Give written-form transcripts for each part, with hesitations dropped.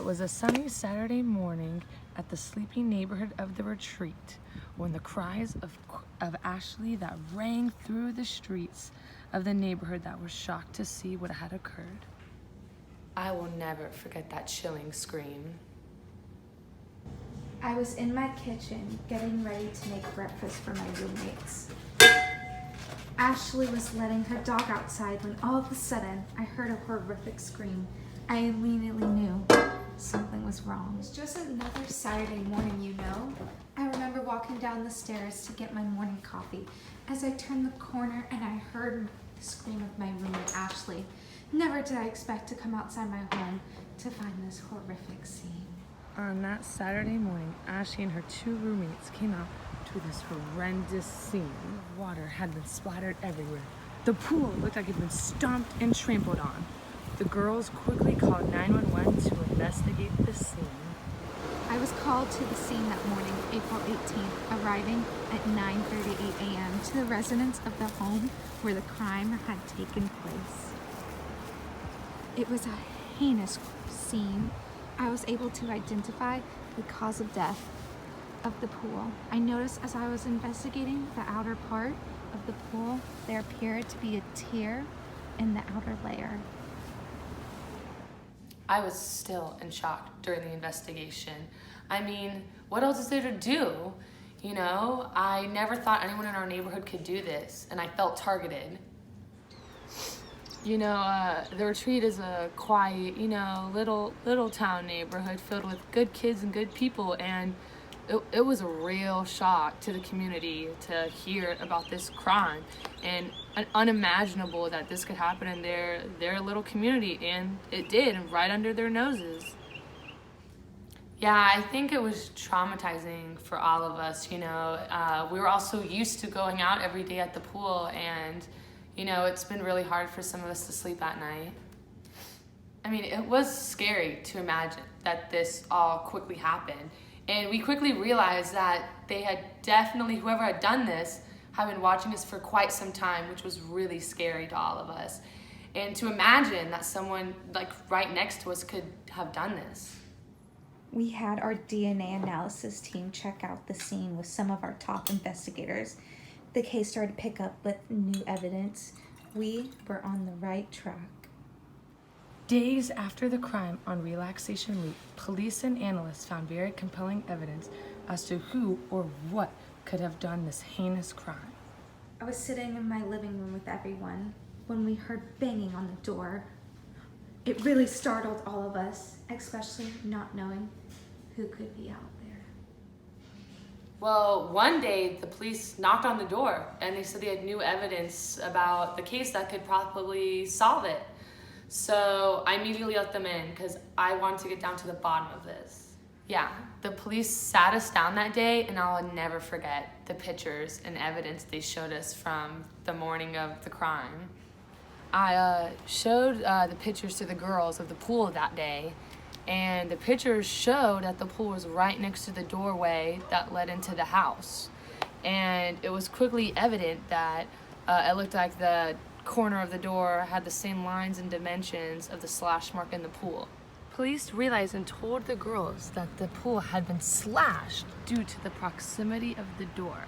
was a sunny Saturday morning at the sleepy neighborhood of the retreat when the cries of Ashley that rang through the streets of the neighborhood that were shocked to see what had occurred. I will never forget that chilling scream. I was in my kitchen getting ready to make breakfast for my roommates. Ashley was letting her dog outside when all of a sudden I heard a horrific scream. I immediately knew something was wrong. It was just another Saturday morning, you know. I remember walking down the stairs to get my morning coffee as I turned the corner and I heard the scream of my roommate Ashley. Never did I expect to come outside my home to find this horrific scene. On that Saturday morning, Ashley and her two roommates came out to this horrendous scene. Water had been splattered everywhere. The pool looked like it had been stomped and trampled on. The girls quickly called 911 to investigate the scene. I was called to the scene that morning, April 18th, arriving at 9:38 a.m. to the residence of the home where the crime had taken place. It was a heinous scene. I was able to identify the cause of death of the pool. I noticed as I was investigating the outer part of the pool, there appeared to be a tear in the outer layer. I was still in shock during the investigation. I mean, what else is there to do? You know, I never thought anyone in our neighborhood could do this, and I felt targeted. You know, the retreat is a quiet, you know, little town neighborhood filled with good kids and good people, and it was a real shock to the community to hear about this crime, and unimaginable that this could happen in their little community, and it did, and right under their noses. Yeah, I think it was traumatizing for all of us, you know. We were all so used to going out every day at the pool, and you know, it's been really hard for some of us to sleep at night. I mean, it was scary to imagine that this all quickly happened. And we quickly realized that they had definitely, whoever had done this, had been watching us for quite some time, which was really scary to all of us. And to imagine that someone like right next to us could have done this. We had our DNA analysis team check out the scene with some of our top investigators. The case started to pick up with new evidence. We were on the right track. Days after the crime on relaxation week, police and analysts found very compelling evidence as to who or what could have done this heinous crime. I was sitting in my living room with everyone when we heard banging on the door. It really startled all of us, especially not knowing who could be out there. Well, one day the police knocked on the door and they said they had new evidence about the case that could probably solve it. So I immediately let them in because I wanted to get down to the bottom of this. Yeah, the police sat us down that day, and I'll never forget the pictures and evidence they showed us from the morning of the crime. I showed the pictures to the girls of the pool that day, and the pictures showed that the pool was right next to the doorway that led into the house. And it was quickly evident that it looked like the corner of the door had the same lines and dimensions of the slash mark in the pool. Police realized and told the girls that the pool had been slashed due to the proximity of the door.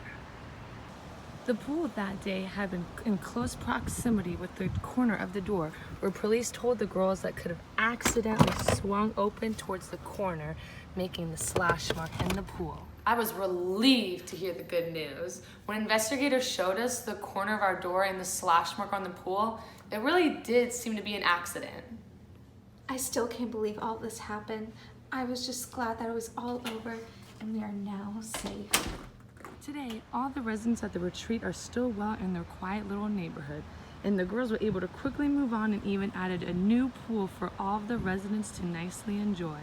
The pool that day had been in close proximity with the corner of the door, where police told the girls that could have accidentally swung open towards the corner, making the slash mark in the pool. I was relieved to hear the good news. When investigators showed us the corner of our door and the slash mark on the pool, it really did seem to be an accident. I still can't believe all this happened. I was just glad that it was all over and we are now safe. Today, all the residents at the retreat are still well in their quiet little neighborhood, and the girls were able to quickly move on and even added a new pool for all of the residents to nicely enjoy.